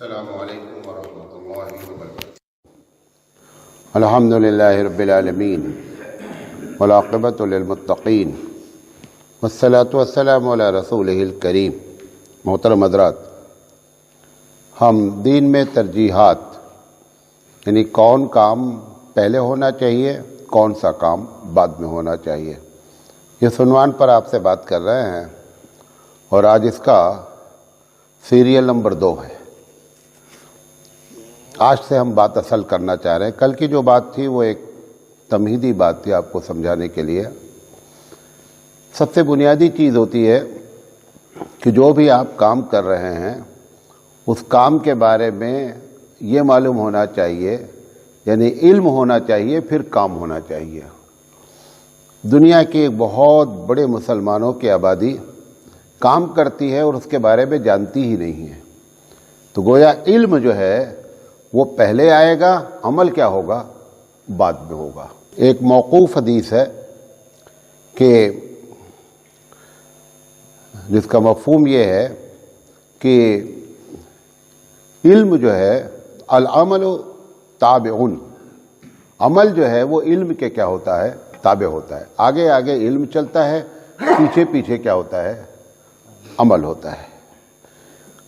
السلام علیکم ورحمۃ اللہ وبرکاتہ۔ الحمد للہ رب العالمین والعاقبۃ للمتقین والصلاۃ والسلام علی رسولہ الکریم۔ محترم حضرات، ہم دین میں ترجیحات یعنی کون کام پہلے ہونا چاہیے، کون سا کام بعد میں ہونا چاہیے، اس عنوان پر آپ سے بات کر رہے ہیں، اور آج اس کا سیریل نمبر 2 ہے۔ آج سے ہم بات اصل کرنا چاہ رہے ہیں۔ کل کی جو بات تھی وہ ایک تمہیدی بات تھی آپ کو سمجھانے کے لیے۔ سب سے بنیادی چیز ہوتی ہے کہ جو بھی آپ کام کر رہے ہیں اس کام کے بارے میں یہ معلوم ہونا چاہیے، یعنی علم ہونا چاہیے، پھر کام ہونا چاہیے۔ دنیا کی ایک بہت بڑے مسلمانوں کی آبادی کام کرتی ہے اور اس کے بارے میں جانتی ہی نہیں ہے، تو گویا علم جو ہے وہ پہلے آئے گا، عمل کیا ہوگا بعد میں ہوگا۔ ایک موقوف حدیث ہے کہ جس کا مفہوم یہ ہے کہ علم جو ہے العمل تابع، عمل جو ہے وہ علم کے کیا ہوتا ہے، تابع ہوتا ہے۔ آگے آگے علم چلتا ہے، پیچھے پیچھے کیا ہوتا ہے، عمل ہوتا ہے۔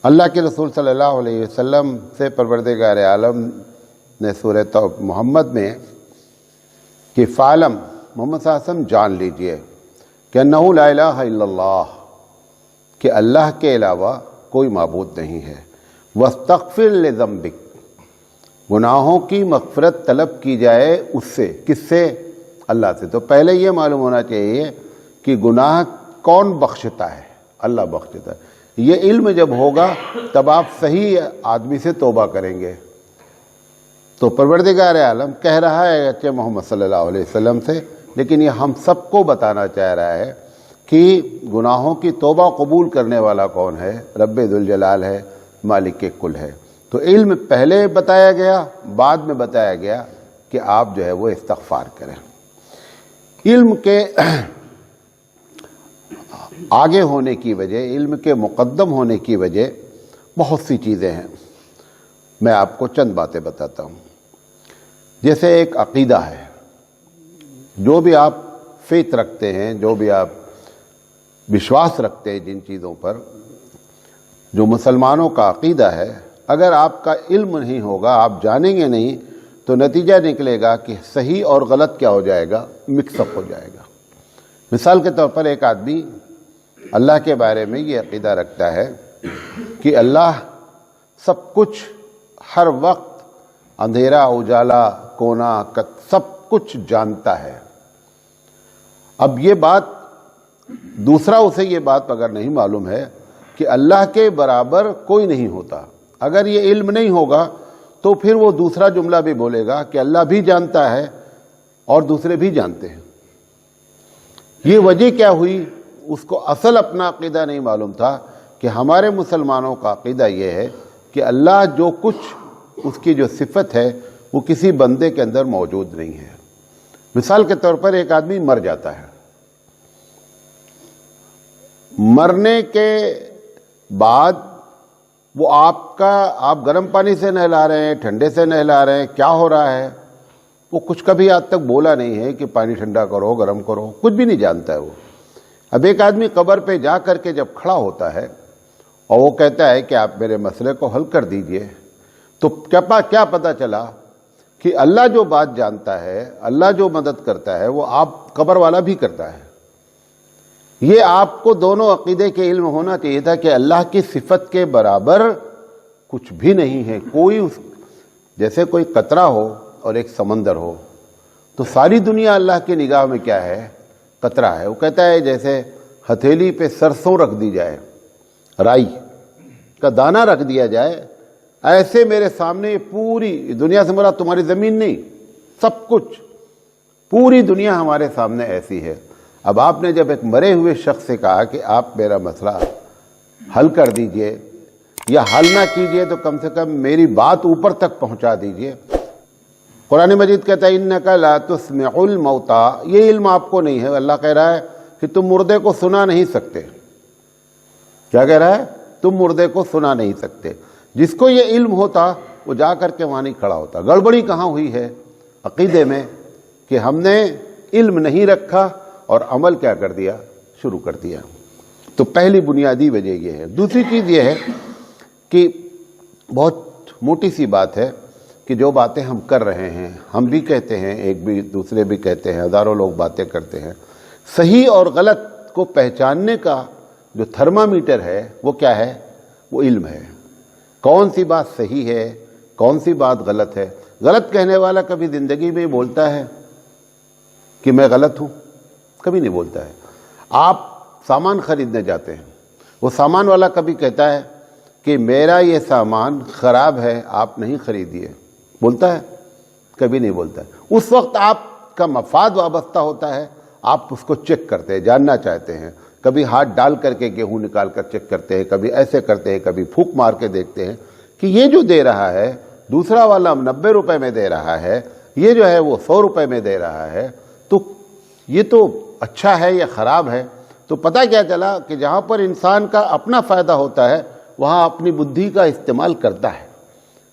اللہ کے رسول صلی اللہ علیہ وسلم سے پروردگار عالم نے سورہ محمد میں کہ فعلم، محمد صلی اللہ علیہ وسلم جان لیجئے کہ انہ لا الہ الا اللہ، کہ اللہ کے علاوہ کوئی معبود نہیں ہے، واستغفر لذنبک، گناہوں کی مغفرت طلب کی جائے اس سے، کس سے، اللہ سے۔ تو پہلے یہ معلوم ہونا چاہیے کہ گناہ کون بخشتا ہے، اللہ بخشتا ہے۔ یہ علم جب ہوگا تب آپ صحیح آدمی سے توبہ کریں گے۔ تو پروردگار عالم کہہ رہا ہے اچھا محمد صلی اللہ علیہ وسلم سے، لیکن یہ ہم سب کو بتانا چاہ رہا ہے کہ گناہوں کی توبہ قبول کرنے والا کون ہے، رب ذوالجلال ہے، مالک کل ہے۔ تو علم پہلے بتایا گیا، بعد میں بتایا گیا کہ آپ جو ہے وہ استغفار کریں۔ علم کے آگے ہونے کی وجہ، علم کے مقدم ہونے کی وجہ بہت سی چیزیں ہیں۔ میں آپ کو چند باتیں بتاتا ہوں۔ جیسے ایک عقیدہ ہے، جو بھی آپ فیت رکھتے ہیں، جو بھی آپ وشواس رکھتے ہیں جن چیزوں پر، جو مسلمانوں کا عقیدہ ہے، اگر آپ کا علم نہیں ہوگا، آپ جانیں گے نہیں، تو نتیجہ نکلے گا کہ صحیح اور غلط کیا ہو جائے گا، مکس اپ ہو جائے گا۔ مثال کے طور پر ایک آدمی اللہ کے بارے میں یہ عقیدہ رکھتا ہے کہ اللہ سب کچھ، ہر وقت، اندھیرا اجالا، کونا سب کچھ جانتا ہے۔ اب یہ بات، دوسرا اسے یہ بات اگر نہیں معلوم ہے کہ اللہ کے برابر کوئی نہیں ہوتا، اگر یہ علم نہیں ہوگا تو پھر وہ دوسرا جملہ بھی بولے گا کہ اللہ بھی جانتا ہے اور دوسرے بھی جانتے ہیں۔ یہ وجہ کیا ہوئی؟ اس کو اصل اپنا عقیدہ نہیں معلوم تھا کہ ہمارے مسلمانوں کا عقیدہ یہ ہے کہ اللہ جو کچھ، اس کی جو صفت ہے وہ کسی بندے کے اندر موجود نہیں ہے۔ مثال کے طور پر ایک آدمی مر جاتا ہے، مرنے کے بعد وہ آپ گرم پانی سے نہلا رہے ہیں، ٹھنڈے سے نہلا رہے ہیں، کیا ہو رہا ہے، وہ کچھ کبھی آج تک بولا نہیں ہے کہ پانی ٹھنڈا کرو، گرم کرو، کچھ بھی نہیں جانتا ہے وہ۔ اب ایک آدمی قبر پہ جا کر کے جب کھڑا ہوتا ہے اور وہ کہتا ہے کہ آپ میرے مسئلے کو حل کر دیجئے، تو کیا پتہ چلا کہ اللہ جو بات جانتا ہے، اللہ جو مدد کرتا ہے، وہ آپ قبر والا بھی کرتا ہے۔ یہ آپ کو دونوں عقیدے کے علم ہونا چاہیے تھا کہ اللہ کی صفت کے برابر کچھ بھی نہیں ہے۔ جیسے کوئی قطرہ ہو اور ایک سمندر ہو، تو ساری دنیا اللہ کی نگاہ میں کیا ہے، قطرہ ہے۔ وہ کہتا ہے جیسے ہتھیلی پہ سرسوں رکھ دی جائے، رائی کا دانہ رکھ دیا جائے، ایسے میرے سامنے پوری دنیا سے مراد تمہاری زمین نہیں، سب کچھ، پوری دنیا ہمارے سامنے ایسی ہے۔ اب آپ نے جب ایک مرے ہوئے شخص سے کہا کہ آپ میرا مسئلہ حل کر دیجئے، یا حل نہ کیجئے تو کم سے کم میری بات اوپر تک پہنچا دیجئے۔ قرآن مجید کہتا ہے اِنَّكَ لَا تُسْمِعُ الْمَوْتَى، یہ علم آپ کو نہیں ہے۔ اللہ کہہ رہا ہے کہ تم مردے کو سنا نہیں سکتے۔ کیا کہہ رہا ہے؟ تم مردے کو سنا نہیں سکتے۔ جس کو یہ علم ہوتا وہ جا کر کے وہاں نہیں کھڑا ہوتا۔ گڑبڑی کہاں ہوئی ہے عقیدے میں کہ ہم نے علم نہیں رکھا اور عمل کیا کر دیا، شروع کر دیا۔ تو پہلی بنیادی وجہ یہ ہے۔ دوسری چیز یہ ہے کہ بہت موٹی سی بات ہے کہ جو باتیں ہم کر رہے ہیں، ہم بھی کہتے ہیں، ایک بھی دوسرے بھی کہتے ہیں، ہزاروں لوگ باتیں کرتے ہیں، صحیح اور غلط کو پہچاننے کا جو تھرمامیٹر ہے وہ کیا ہے؟ وہ علم ہے۔ کون سی بات صحیح ہے، کون سی بات غلط ہے؟ غلط کہنے والا کبھی زندگی میں بولتا ہے کہ میں غلط ہوں؟ کبھی نہیں بولتا ہے۔ آپ سامان خریدنے جاتے ہیں، وہ سامان والا کبھی کہتا ہے کہ میرا یہ سامان خراب ہے، آپ نہیں خریدیے؟ بولتا ہے؟ کبھی نہیں بولتا ہے۔ اس وقت آپ کا مفاد وابستہ ہوتا ہے، آپ اس کو چیک کرتے ہیں، جاننا چاہتے ہیں، کبھی ہاتھ ڈال کر کے گیہوں نکال کر چیک کرتے ہیں، کبھی ایسے کرتے ہیں، کبھی پھونک مار کے دیکھتے ہیں کہ یہ جو دے رہا ہے دوسرا والا 90 روپے میں دے رہا ہے، یہ جو ہے وہ 100 روپے میں دے رہا ہے، تو یہ تو اچھا ہے یا خراب ہے؟ تو پتہ کیا چلا کہ جہاں پر انسان کا اپنا فائدہ ہوتا ہے وہاں اپنی بدھی کا استعمال کرتا ہے،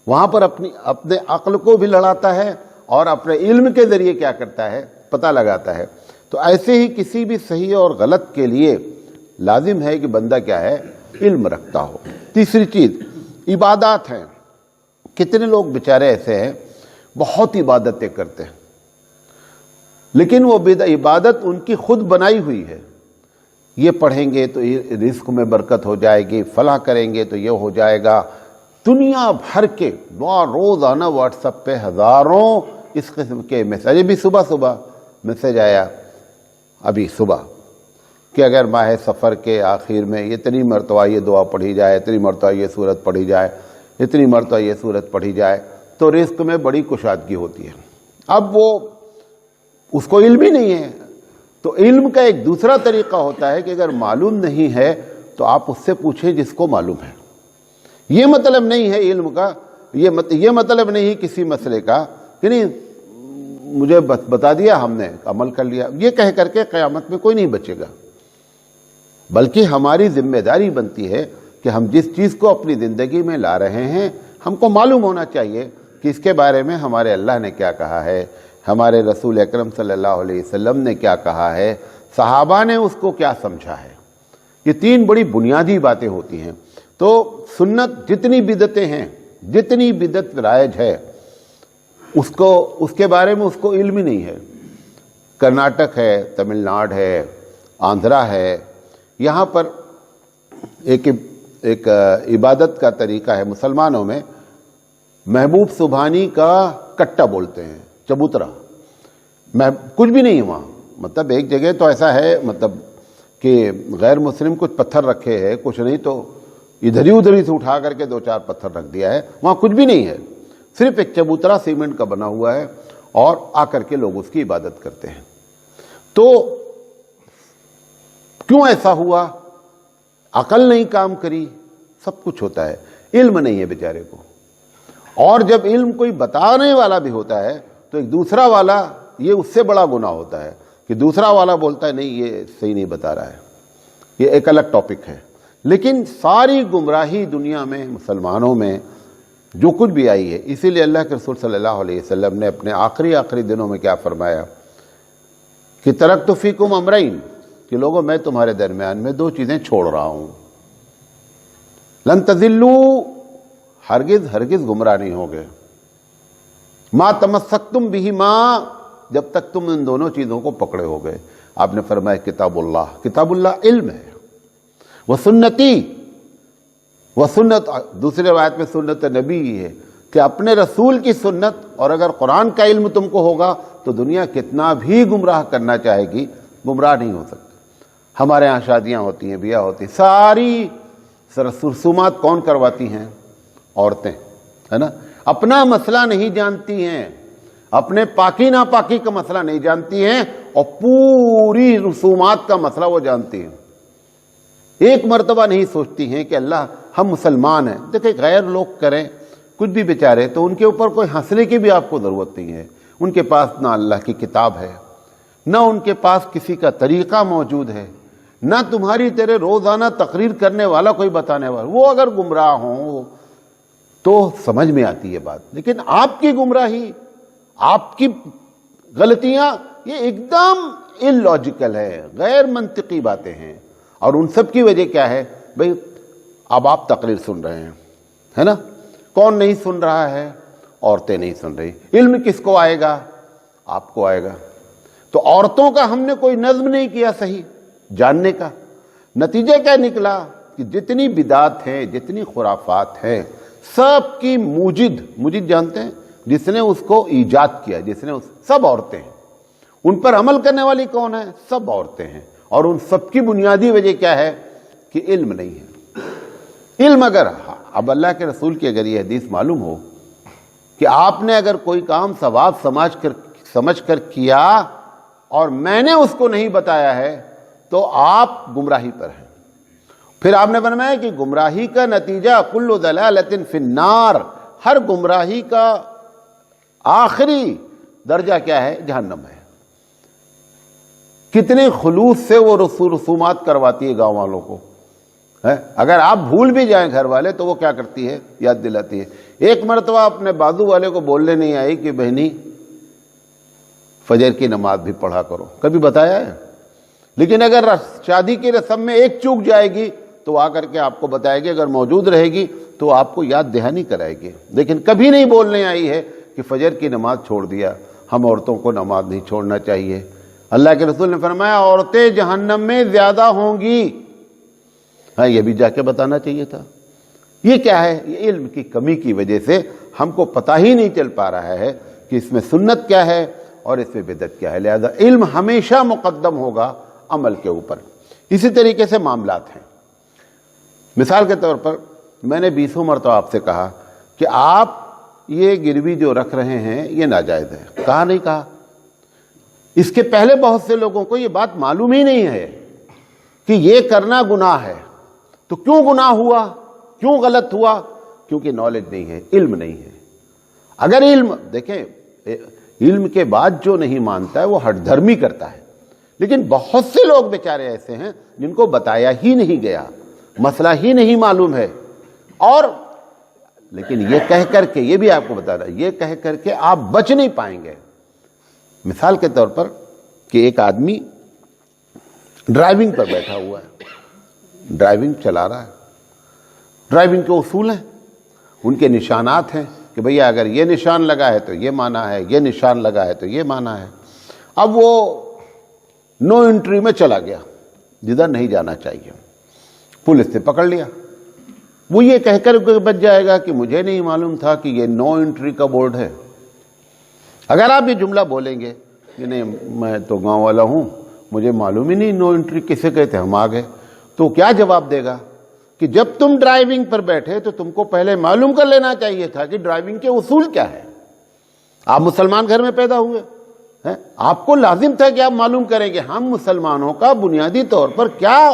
وہاں پر اپنے عقل کو بھی لڑاتا ہے اور اپنے علم کے ذریعے کیا کرتا ہے؟ پتہ لگاتا ہے۔ تو ایسے ہی کسی بھی صحیح اور غلط کے لیے لازم ہے کہ بندہ کیا ہے؟ علم رکھتا ہو۔ تیسری چیز عبادات ہیں۔ کتنے لوگ بیچارے ایسے ہیں بہت عبادتیں کرتے ہیں، لیکن وہ عبادت ان کی خود بنائی ہوئی ہے۔ یہ پڑھیں گے تو رزق میں برکت ہو جائے گی، فلاں کریں گے تو یہ ہو جائے گا۔ دنیا بھر کے روزانہ واٹس ایپ پہ ہزاروں اس قسم کے میسج، بھی صبح میسج آیا ابھی صبح کہ اگر ماہ سفر کے آخر میں اتنی مرتبہ یہ دعا پڑھی جائے، اتنی مرتبہ یہ سورت پڑھی جائے، اتنی مرتبہ یہ سورت پڑھی جائے تو رزق میں بڑی کشادگی ہوتی ہے۔ اب وہ اس کو علم ہی نہیں ہے۔ تو علم کا ایک دوسرا طریقہ ہوتا ہے کہ اگر معلوم نہیں ہے تو آپ اس سے پوچھیں جس کو معلوم ہے۔ یہ مطلب نہیں ہے علم کا، یہ مطلب نہیں کسی مسئلے کا کہ نہیں مجھے بتا دیا، ہم نے عمل کر لیا، یہ کہہ کر کے قیامت میں کوئی نہیں بچے گا۔ بلکہ ہماری ذمہ داری بنتی ہے کہ ہم جس چیز کو اپنی زندگی میں لا رہے ہیں ہم کو معلوم ہونا چاہیے کہ اس کے بارے میں ہمارے اللہ نے کیا کہا ہے، ہمارے رسول اکرم صلی اللہ علیہ وسلم نے کیا کہا ہے، صحابہ نے اس کو کیا سمجھا ہے۔ یہ تین بڑی بنیادی باتیں ہوتی ہیں۔ تو سنت جتنی بدعتیں ہیں، جتنی بدعت رائج ہے، اس کے بارے میں اس کو علم ہی نہیں ہے۔ کرناٹک ہے، تمل ناڈ ہے، آندھرا ہے، یہاں پر ایک عبادت کا طریقہ ہے مسلمانوں میں، محبوب سبحانی کا کٹا بولتے ہیں، چبوترا، کچھ بھی نہیں ہے وہاں۔ مطلب ایک جگہ تو ایسا ہے مطلب کہ غیر مسلم کچھ پتھر رکھے ہیں، کچھ نہیں تو ادھر ہی سے اٹھا کر کے 2-4 پتھر رکھ دیا ہے، وہاں کچھ بھی نہیں ہے، صرف ایک چبوترا سیمنٹ کا بنا ہوا ہے اور آ کر کے لوگ اس کی عبادت کرتے ہیں۔ تو کیوں ایسا ہوا؟ عقل نہیں کام کری، سب کچھ ہوتا ہے، علم نہیں ہے بیچارے کو۔ اور جب علم کوئی بتانے والا بھی ہوتا ہے تو ایک دوسرا والا، یہ اس سے بڑا گناہ ہوتا ہے کہ دوسرا والا بولتا ہے نہیں یہ صحیح نہیں بتا رہا ہے، یہ ایک الگ ٹاپک ہے۔ لیکن ساری گمراہی دنیا میں مسلمانوں میں جو کچھ بھی آئی ہے، اسی لیے اللہ کے رسول صلی اللہ علیہ وسلم نے اپنے آخری دنوں میں کیا فرمایا کہ ترکت فیکم امرین، کہ لوگوں میں تمہارے درمیان میں 2 چیزیں چھوڑ رہا ہوں، لن تضلوا، ہرگز گمراہ نہیں ہوگے، ما تمسکتم بہما، جب تک تم ان دونوں چیزوں کو پکڑے ہوگے۔ آپ نے فرمایا کتاب اللہ علم ہے، وہ سنتی، وہ سنت، دوسرے روایت میں سنت نبی ہے کہ اپنے رسول کی سنت، اور اگر قرآن کا علم تم کو ہوگا تو دنیا کتنا بھی گمراہ کرنا چاہے گی، گمراہ نہیں ہو سکتے۔ ہمارے ہاں شادیاں ہوتی ہیں، بیاہ ہوتی ہیں، ساری رسومات کون کرواتی ہیں؟ عورتیں، ہے نا۔ اپنا مسئلہ نہیں جانتی ہیں، اپنے پاکی ناپاکی کا مسئلہ نہیں جانتی ہیں، اور پوری رسومات کا مسئلہ وہ جانتی ہیں۔ ایک مرتبہ نہیں سوچتی ہیں کہ اللہ ہم مسلمان ہیں۔ دیکھیں غیر لوگ کریں کچھ بھی بیچارے تو ان کے اوپر کوئی ہنسنے کی بھی آپ کو ضرورت نہیں ہے۔ ان کے پاس نہ اللہ کی کتاب ہے، نہ ان کے پاس کسی کا طریقہ موجود ہے، نہ تمہاری تیرے روزانہ تقریر کرنے والا کوئی بتانے والا۔ وہ اگر گمراہ ہوں، تو سمجھ میں آتی ہے بات. لیکن آپ کی گمراہی، آپ کی غلطیاں یہ ایک دم ان لاجیکل ہے، غیر منطقی باتیں ہیں. اور ان سب کی وجہ کیا ہے بھئی؟ اب آپ تقریر سن رہے ہیں، ہے نا؟ کون نہیں سن رہا ہے؟ عورتیں نہیں سن رہی. علم کس کو آئے گا؟ آپ کو آئے گا. تو عورتوں کا ہم نے کوئی نظم نہیں کیا صحیح جاننے کا. نتیجہ کیا نکلا کہ جتنی بدعات ہیں، جتنی خرافات ہیں، سب کی موجد جانتے ہیں؟ جس نے اس کو ایجاد کیا، سب عورتیں ہیں. ان پر عمل کرنے والی کون ہے؟ سب عورتیں ہیں. اور ان سب کی بنیادی وجہ کیا ہے؟ کہ علم نہیں ہے. علم اگر اب اللہ کے رسول کی اگر یہ حدیث معلوم ہو کہ آپ نے اگر کوئی کام ثواب سمجھ کر کیا اور میں نے اس کو نہیں بتایا ہے تو آپ گمراہی پر ہیں. پھر آپ نے فرمایا کہ گمراہی کا نتیجہ کل ضلالۃ فی النار، ہر گمراہی کا آخری درجہ کیا ہے؟ جہنم ہے. کتنے خلوص سے وہ رسومات کرواتی ہے گاؤں والوں کو. اگر آپ بھول بھی جائیں گھر والے تو وہ کیا کرتی ہے؟ یاد دلاتی ہے. ایک مرتبہ اپنے بازو والے کو بولنے نہیں آئی کہ بہنی فجر کی نماز بھی پڑھا کرو. کبھی بتایا ہے؟ لیکن اگر شادی کی رسم میں ایک چوک جائے گی تو آ کر کے آپ کو بتائے گی، اگر موجود رہے گی تو آپ کو یاد دہانی کرائے گی. لیکن کبھی نہیں بولنے آئی ہے کہ فجر کی نماز چھوڑ دیا. ہم عورتوں کو نماز نہیں چھوڑنا چاہیے. اللہ کے رسول نے فرمایا عورتیں جہنم میں زیادہ ہوں گی. ہاں، یہ بھی جا کے بتانا چاہیے تھا. یہ کیا ہے؟ یہ علم کی کمی کی وجہ سے ہم کو پتہ ہی نہیں چل پا رہا ہے کہ اس میں سنت کیا ہے اور اس میں بدعت کیا ہے. لہذا علم ہمیشہ مقدم ہوگا عمل کے اوپر. اسی طریقے سے معاملات ہیں. مثال کے طور پر میں نے 20 مرتبہ آپ سے کہا کہ آپ یہ گروی جو رکھ رہے ہیں یہ ناجائز ہے. کہا نہیں کہا؟ اس کے پہلے بہت سے لوگوں کو یہ بات معلوم ہی نہیں ہے کہ یہ کرنا گناہ ہے. تو کیوں گناہ ہوا؟ کیوں غلط ہوا؟ کیونکہ نالج نہیں ہے، علم نہیں ہے. اگر علم، دیکھیں، علم کے بعد جو نہیں مانتا ہے وہ ہٹ دھرمی کرتا ہے. لیکن بہت سے لوگ بیچارے ایسے ہیں جن کو بتایا ہی نہیں گیا، مسئلہ ہی نہیں معلوم ہے. اور لیکن یہ کہہ کر کے، یہ بھی آپ کو بتا رہا ہے، یہ کہہ کر کے آپ بچ نہیں پائیں گے. مثال کے طور پر کہ ایک آدمی ڈرائیونگ پر بیٹھا ہوا ہے، ڈرائیونگ چلا رہا ہے. ڈرائیونگ کے اصول ہیں، ان کے نشانات ہیں کہ بھیا اگر یہ نشان لگا ہے تو یہ مانا ہے، یہ نشان لگا ہے تو یہ مانا ہے. اب وہ نو انٹری میں چلا گیا جدھر نہیں جانا چاہیے. پولیس نے پکڑ لیا. وہ یہ کہہ کر بچ جائے گا کہ مجھے نہیں معلوم تھا کہ یہ نو انٹری کا بورڈ ہے. اگر آپ یہ جملہ بولیں گے کہ نہیں میں تو گاؤں والا ہوں، مجھے معلوم ہی نہیں نو انٹری کسے کہتے، ہم آ گئے، تو کیا جواب دے گا کہ جب تم ڈرائیونگ پر بیٹھے تو تم کو پہلے معلوم کر لینا چاہیے تھا کہ ڈرائیونگ کے اصول کیا ہے. آپ مسلمان گھر میں پیدا ہوئے ہیں، آپ کو لازم تھا کہ آپ معلوم کریں کہ ہم مسلمانوں کا بنیادی طور پر کیا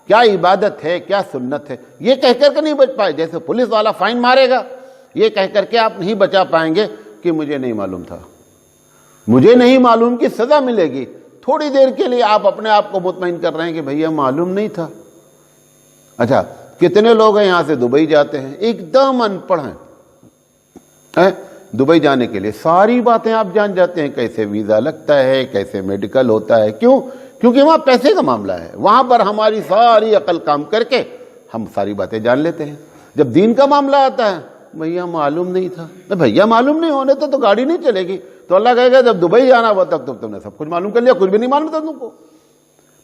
عبادت ہے، کیا سنت ہے. یہ کہہ کر کے نہیں بچ پائے. جیسے پولیس والا فائن مارے گا، یہ کہہ کر کے آپ نہیں بچا پائیں گے کہ مجھے نہیں معلوم تھا، مجھے نہیں معلوم کی سزا ملے گی. تھوڑی دیر کے لیے آپ اپنے آپ کو مطمئن کر رہے ہیں کہ بھیا معلوم نہیں تھا. اچھا، کتنے لوگ ہیں یہاں سے دبئی جاتے ہیں، ایک دم ان پڑھ ہیں. دبئی جانے کے لیے ساری باتیں آپ جان جاتے ہیں، کیسے ویزا لگتا ہے، کیسے میڈیکل ہوتا ہے. کیوں؟ کیونکہ وہاں پیسے کا معاملہ ہے. وہاں پر ہماری ساری عقل کام کر کے ہم ساری باتیں جان لیتے ہیں. جب دین کا معاملہ آتا ہے، بھیا معلوم نہیں تھا. بھیا معلوم نہیں ہونے تو گاڑی نہیں چلے گی. تو اللہ کہے گا جب دبئی جانا ہوا تک تو تم نے سب کچھ معلوم کر لیا، کچھ بھی نہیں معلوم تھا تم کو.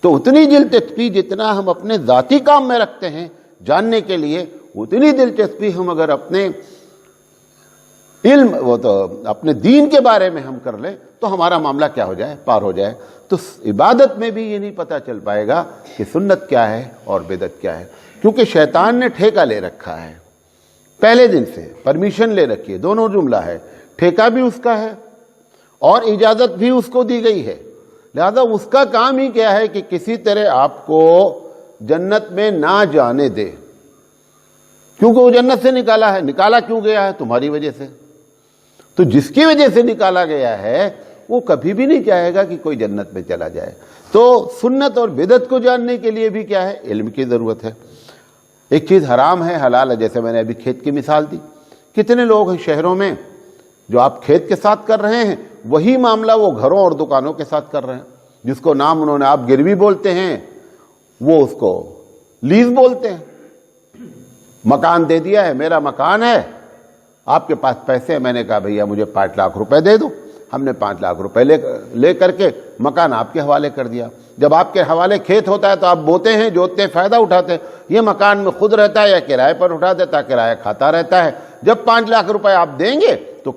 تو اتنی دلچسپی جتنا ہم اپنے ذاتی کام میں رکھتے ہیں جاننے کے لیے، اتنی دلچسپی ہم اگر اپنے علم وہ تو اپنے دین کے بارے میں ہم کر لیں تو ہمارا معاملہ کیا ہو جائے، پار ہو جائے. تو عبادت میں بھی یہ نہیں پتہ چل پائے گا کہ سنت کیا ہے اور بدعت کیا ہے. کیونکہ شیطان نے ٹھیکہ لے رکھا ہے پہلے دن سے، پرمیشن لے رکھی ہے. دونوں جملہ ہے، ٹھیکہ بھی اس کا ہے اور اجازت بھی اس کو دی گئی ہے. لہذا اس کا کام ہی کیا ہے کہ کسی طرح آپ کو جنت میں نہ جانے دے. کیونکہ وہ جنت سے نکالا ہے. نکالا کیوں گیا ہے؟ تمہاری وجہ سے. تو جس کی وجہ سے نکالا گیا ہے وہ کبھی بھی نہیں چاہے گا کہ کوئی جنت میں چلا جائے. تو سنت اور بدعت کو جاننے کے لیے بھی کیا ہے؟ علم کی ضرورت ہے. ایک چیز حرام ہے، حلال ہے. جیسے میں نے ابھی کھیت کی مثال دی کتنے لوگ ہیں شہروں میں جو آپ کھیت کے ساتھ کر رہے ہیں وہی معاملہ وہ گھروں اور دکانوں کے ساتھ کر رہے ہیں، جس کو نام انہوں نے آپ گروی بولتے ہیں، وہ اس کو لیز بولتے ہیں۔ مکان دے دیا ہے، میرا مکان ہے، آپ کے پاس پیسے ہیں، میں نے کہا بھیا مجھے 5 لاکھ روپے دے دو، ہم نے 5 لاکھ روپے لے کر کے مکان آپ کے حوالے کر دیا۔ جب آپ کے حوالے کھیت ہوتا ہے تو آپ بوتے ہیں، جوتتے ہیں، فائدہ اٹھاتے ہیں۔ یہ مکان میں خود رہتا ہے یا کرائے پر اٹھا دیتا ہے، کرایہ کھاتا رہتا ہے۔ جب 5 لاکھ روپے آپ دیں گے تو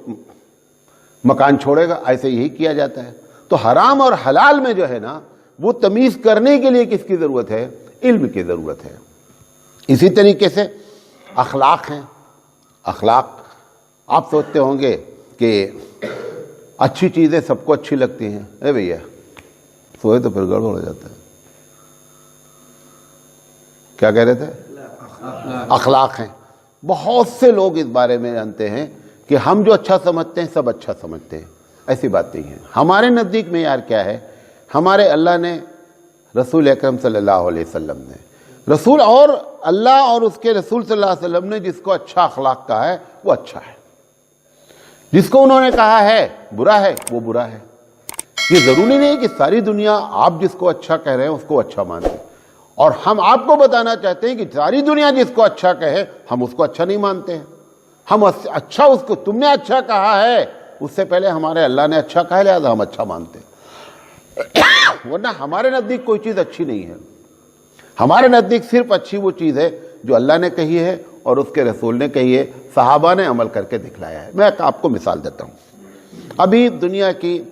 مکان چھوڑے گا۔ ایسے یہی کیا جاتا ہے۔ تو حرام اور حلال میں جو ہے نا وہ تمیز کرنے کے لیے کس کی ضرورت ہے؟ علم کی ضرورت ہے۔ اسی طریقے سے اخلاق ہیں۔ اخلاق آپ سوچتے ہوں گے کہ اچھی چیزیں سب کو اچھی لگتی ہیں، اے بھیا سوئے تو پھر گڑبڑ ہو جاتا ہے۔ کیا کہہ رہے تھے؟ اخلاق ہیں۔ بہت سے لوگ اس بارے میں جانتے ہیں کہ ہم جو اچھا سمجھتے ہیں سب اچھا سمجھتے ہیں، ایسی بات نہیں ہے۔ ہمارے نزدیک معیار کیا ہے؟ ہمارے اللہ نے، رسول اکرم صلی اللہ علیہ وسلم نے، رسول اور اللہ اور اس کے رسول صلی اللہ علیہ وسلم نے جس کو اچھا اخلاق کہا ہے وہ اچھا ہے، جس کو انہوں نے کہا ہے برا ہے وہ برا ہے۔ یہ ضروری نہیں کہ ساری دنیا آپ جس کو اچھا کہہ رہے ہیں اس کو اچھا مانیں، اور ہم آپ کو بتانا چاہتے ہیں کہ ساری دنیا جس کو اچھا کہے ہم اس کو اچھا نہیں مانتے ہیں۔ ہم اچھا اس کو، تم نے اچھا کہا ہے اس سے پہلے ہمارے اللہ نے اچھا کہا، لہذا ہم اچھا مانتے ہیں۔ ورنہ ہمارے نزدیک کوئی چیز اچھی نہیں ہے۔ ہمارے نزدیک صرف اچھی وہ چیز ہے جو اللہ نے کہی ہے اور اس کے رسول نے کہی ہے، صحابہ نے عمل کر کے دکھلایا ہے۔ میں آپ کو مثال دیتا ہوں۔ ابھی دنیا کی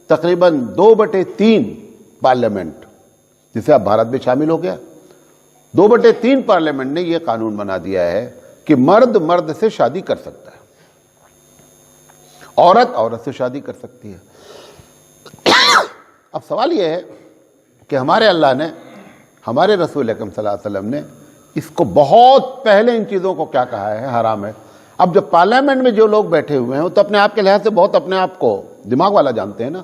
تقریباً 2/3 پارلیمنٹ، جسے اب بھارت میں شامل ہو گیا، 2/3 پارلیمنٹ نے یہ قانون بنا دیا ہے کہ مرد مرد سے شادی کر سکتا ہے، عورت عورت سے شادی کر سکتی ہے۔ اب سوال یہ ہے کہ ہمارے اللہ نے، ہمارے رسول اکرم صلی اللہ علیہ وسلم نے اس کو بہت پہلے ان چیزوں کو کیا کہا ہے؟ حرام ہے۔ اب جب پارلیمنٹ میں جو لوگ بیٹھے ہوئے ہیں تو اپنے آپ کے لحاظ سے بہت اپنے آپ کو دماغ والا جانتے ہیں نا۔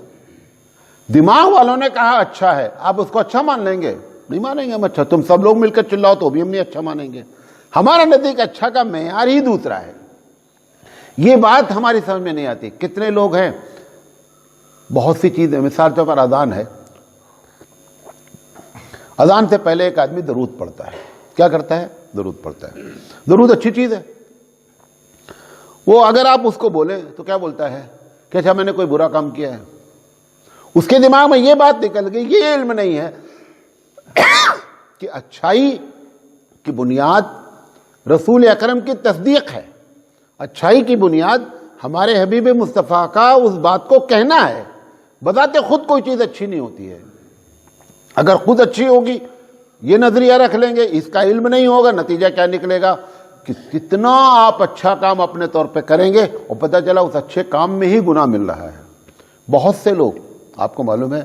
دماغ والوں نے کہا اچھا ہے، آپ اس کو اچھا مان لیں گے؟ نہیں مانیں گے ہم اچھا۔ تم سب لوگ مل کر چلاؤ تو بھی ہم نہیں اچھا مانیں گے۔ ہمارا نزدیک اچھا کا معیار ہی دوسرا ہے۔ یہ بات ہماری سمجھ میں نہیں آتی۔ کتنے لوگ ہیں، بہت سی چیزیں، مثال طور پر اذان ہے، اذان سے پہلے ایک آدمی درود پڑھتا ہے۔ کیا کرتا ہے؟ درود پڑھتا ہے۔ درود اچھی چیز ہے۔ وہ اگر آپ اس کو بولیں تو کیا بولتا ہے کہ اچھا میں نے کوئی برا کام کیا ہے؟ اس کے دماغ میں یہ بات نکل گئی، یہ علم نہیں ہے کہ اچھائی کی بنیاد رسول اکرم کی تصدیق ہے۔ اچھائی کی بنیاد ہمارے حبیب مصطفیٰ کا اس بات کو کہنا ہے۔ بذات خود کوئی چیز اچھی نہیں ہوتی ہے۔ اگر خود اچھی ہوگی، یہ نظریہ رکھ لیں گے، اس کا علم نہیں ہوگا، نتیجہ کیا نکلے گا کہ کتنا آپ اچھا کام اپنے طور پہ کریں گے اور پتہ چلا اس اچھے کام میں ہی گناہ مل رہا ہے۔ بہت سے لوگ، آپ کو معلوم ہے،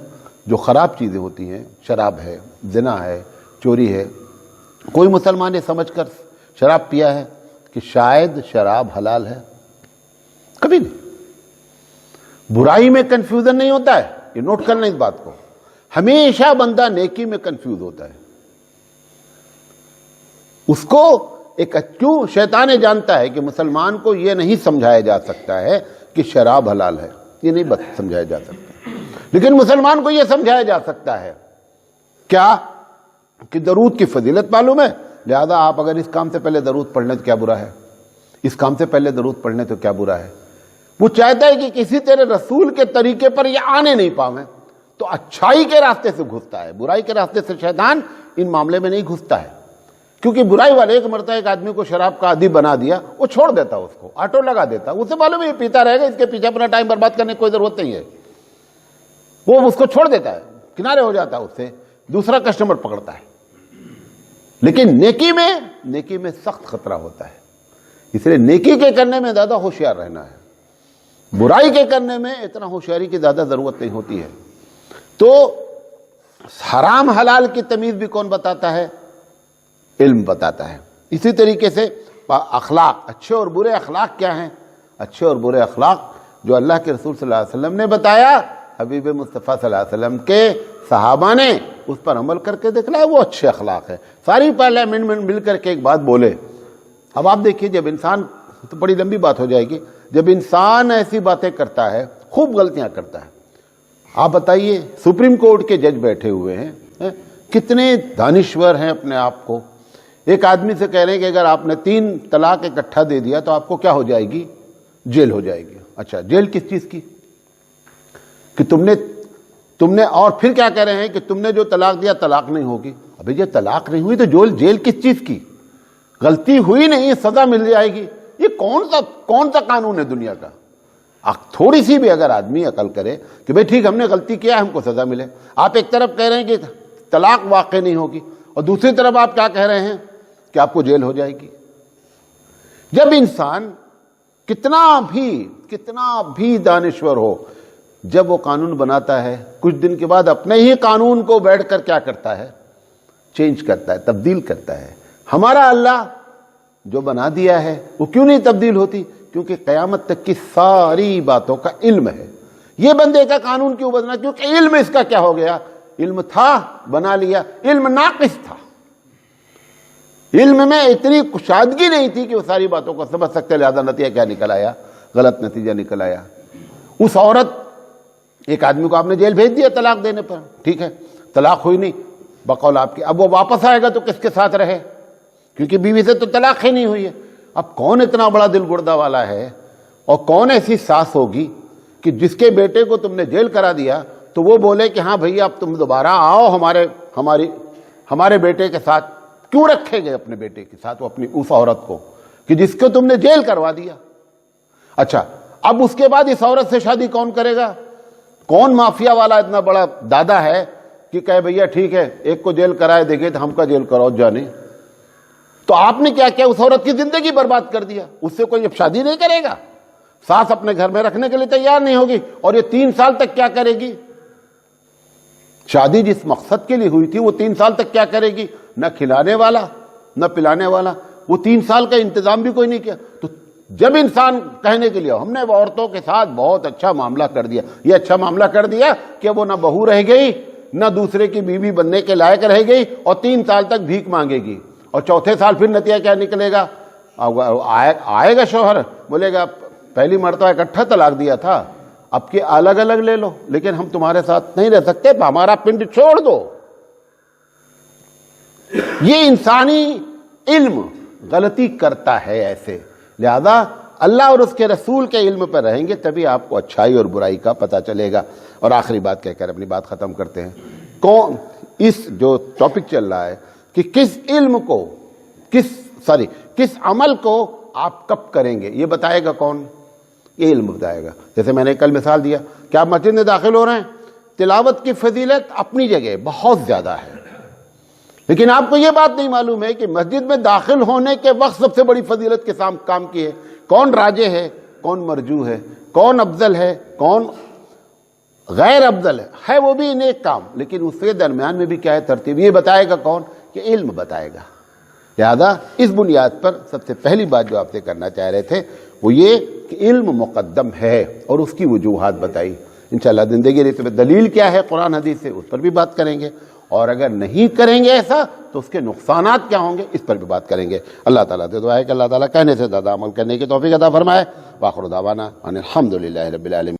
جو خراب چیزیں ہوتی ہیں، شراب ہے، زنا ہے، چوری ہے، کوئی مسلمان یہ سمجھ کر شراب پیا ہے کہ شاید شراب حلال ہے؟ کبھی نہیں۔ برائی میں کنفیوژن نہیں ہوتا ہے، یہ نوٹ کرنا اس بات کو۔ ہمیشہ بندہ نیکی میں کنفیوز ہوتا ہے۔ اس کو کیوں شیطان جانتا ہے کہ مسلمان کو یہ نہیں سمجھایا جا سکتا ہے کہ شراب حلال ہے، یہ نہیں سمجھایا جا سکتا، لیکن مسلمان کو یہ سمجھایا جا سکتا ہے کیا کہ درود کی فضیلت معلوم ہے، لہذا آپ اگر اس کام سے پہلے درود پڑھ لیں تو کیا برا ہے، اس کام سے پہلے درود پڑھنے تو کیا برا ہے۔ وہ چاہتا ہے کہ کسی تیرے رسول کے طریقے پر یہ آنے نہیں پاویں، تو اچھائی کے راستے سے گھستا ہے، برائی کے راستے سے شیطان ان معاملے میں نہیں گھستا ہے۔ کیونکہ برائی والے ایک مرتبہ ایک آدمی کو شراب کا عادی بنا دیا، وہ چھوڑ دیتا، اس کو آٹو لگا دیتا، اسے معلوم ہے یہ پیتا رہے گا، اس کے پیچھے اپنا ٹائم برباد کرنے کی کوئی ضرورت نہیں ہے، وہ اس کو چھوڑ دیتا ہے، کنارے ہو جاتا ہے، اس سے دوسرا کسٹمر پکڑتا ہے۔ لیکن نیکی میں سخت خطرہ ہوتا ہے، اس لیے نیکی کے کرنے میں زیادہ ہوشیار رہنا ہے، برائی کے کرنے میں اتنا ہوشیاری کی زیادہ ضرورت نہیں ہوتی ہے۔ تو حرام حلال کی تمیز بھی کون بتاتا ہے؟ علم بتاتا ہے۔ اسی طریقے سے اخلاق، اچھے اور برے اخلاق کیا ہیں؟ اچھے اور برے اخلاق جو اللہ کے رسول صلی اللہ علیہ وسلم نے بتایا، حبیب مصطفیٰ صلی اللہ علیہ وسلم کے صحابہ نے اس پر عمل کر کے دکھلایا، وہ اچھے اخلاق ہے۔ ساری پارلیمنٹ میں مل کر کے ایک بات بولے۔ اب آپ دیکھیے، جب انسان تو بڑی لمبی بات ہو جائے گی. جب انسان ایسی باتیں کرتا ہے, خوب غلطیاں کرتا ہے. آپ بتائیے, سپریم کورٹ کے جج بیٹھے ہوئے ہیں, کتنے دانشور ہیں اپنے آپ کو. ایک آدمی سے کہہ رہے ہیں کہ اگر آپ نے 3 طلاق اکٹھا دے دیا تو آپ کو کیا ہو جائے گی؟ جیل ہو جائے گی. اچھا, جیل کس چیز کی؟ کہ تم نے اور پھر کیا کہہ رہے ہیں کہ تم نے جو طلاق دیا طلاق نہیں ہوگی. ابھی جب طلاق نہیں ہوئی تو جیل کس چیز کی؟ غلطی ہوئی نہیں, سزا مل جائے گی. یہ کون سا قانون ہے دنیا کا؟ تھوڑی سی بھی اگر آدمی عقل کرے کہ بھئی ٹھیک ہم نے غلطی کیا, ہم کو سزا ملے. آپ ایک طرف کہہ رہے ہیں کہ طلاق واقع نہیں ہوگی, اور دوسری طرف آپ کیا کہہ رہے ہیں کہ آپ کو جیل ہو جائے گی. جب انسان کتنا بھی دانشور ہو, جب وہ قانون بناتا ہے کچھ دن کے بعد اپنے ہی قانون کو بیٹھ کر کیا کرتا ہے؟ چینج کرتا ہے, تبدیل کرتا ہے. ہمارا اللہ جو بنا دیا ہے وہ کیوں نہیں تبدیل ہوتی؟ کیونکہ قیامت تک کی ساری باتوں کا علم ہے. یہ بندے کا قانون کیوں بدلا؟ کیونکہ علم اس کا کیا ہو گیا؟ علم تھا, بنا لیا. علم ناقص تھا, علم میں اتنی کشادگی نہیں تھی کہ وہ ساری باتوں کو سمجھ سکتے. لہذا نتیجہ کیا نکل آیا؟ غلط نتیجہ نکل آیا. اس عورت, ایک آدمی کو آپ نے جیل بھیج دیا طلاق دینے پر, ٹھیک ہے, طلاق ہوئی نہیں بقول آپ کی. اب وہ واپس آئے گا تو کس کے ساتھ رہے؟ کیونکہ بیوی سے تو طلاق ہی نہیں ہوئی ہے. اب کون اتنا بڑا دل گردہ والا ہے, اور کون ایسی ساس ہوگی کہ جس کے بیٹے کو تم نے جیل کرا دیا تو وہ بولے کہ ہاں بھئی اب تم دوبارہ آؤ ہمارے بیٹے کے ساتھ. کیوں رکھے گئے اپنے بیٹے کے ساتھ وہ اپنی اس عورت کو کہ جس کو تم نے جیل کروا دیا؟ اچھا, اب اس کے بعد اس عورت سے شادی کون کرے گا؟ کون مافیا والا اتنا بڑا دادا ہے کہ کہے بھیا ٹھیک ہے ایک کو جیل کرائے دے گے تو ہم کا جیل کراؤ جانے. تو آپ نے کیا کیا؟ اس عورت کی زندگی برباد کر دیا. اس سے کوئی اب شادی نہیں کرے گا, ساس اپنے گھر میں رکھنے کے لیے تیار نہیں ہوگی, اور یہ 3 سال تک کیا کرے گی؟ شادی جس مقصد کے لیے ہوئی تھی وہ 3 سال تک کیا کرے گی؟ نہ کھلانے والا نہ پلانے والا. وہ 3 سال کا انتظام بھی کوئی نہیں کیا. تو جب انسان کہنے کے لیے ہم نے عورتوں کے ساتھ بہت اچھا معاملہ کر دیا, یہ اچھا معاملہ کر دیا کہ وہ نہ بہو رہ گئی نہ دوسرے کی بیوی بننے کے لائق رہ گئی, اور 3 سال تک بھیک مانگے گی. اور چوتھے سال پھر نتیجہ کیا نکلے گا؟ آئے گا شوہر, بولے گا پہلی مرتبہ اکٹھا طلاق دیا تھا, اب کے الگ الگ لے لو, لیکن ہم تمہارے ساتھ نہیں رہ سکتے, ہمارا پنڈ چھوڑ دو. یہ انسانی علم غلطی کرتا ہے ایسے. لہذا اللہ اور اس کے رسول کے علم پر رہیں گے تبھی آپ کو اچھائی اور برائی کا پتہ چلے گا. اور آخری بات کہہ کر اپنی بات ختم کرتے ہیں. اس جو ٹاپک چل رہا ہے کہ کس علم کو کس عمل کو آپ کب کریں گے, یہ بتائے گا کون؟ یہ علم بتائے گا. جیسے میں نے کل مثال دیا کہ آپ مسجد میں داخل ہو رہے ہیں, تلاوت کی فضیلت اپنی جگہ بہت زیادہ ہے, لیکن آپ کو یہ بات نہیں معلوم ہے کہ مسجد میں داخل ہونے کے وقت سب سے بڑی فضیلت کے کام کی ہے. کون راجح ہے, کون مرجو ہے, کون افضل ہے, کون غیر افضل ہے وہ بھی نیک کام, لیکن اس کے درمیان میں بھی کیا ہے ترتیب, یہ بتائے گا کون؟ کہ علم بتائے گا. لہذا اس بنیاد پر سب سے پہلی بات جو آپ سے کرنا چاہ رہے تھے وہ یہ کہ علم مقدم ہے, اور اس کی وجوہات بتائی. انشاءاللہ زندگی میں دلیل کیا ہے قرآن حدیث سے, اس پر بھی بات کریں گے, اور اگر نہیں کریں گے ایسا تو اس کے نقصانات کیا ہوں گے اس پر بھی بات کریں گے. اللہ تعالیٰ سے دعا ہے کہ اللہ تعالیٰ کہنے سے زیادہ عمل کرنے کی توفیق عطا فرمائے. وآخر دعوانا ان الحمد للہ رب العالمین.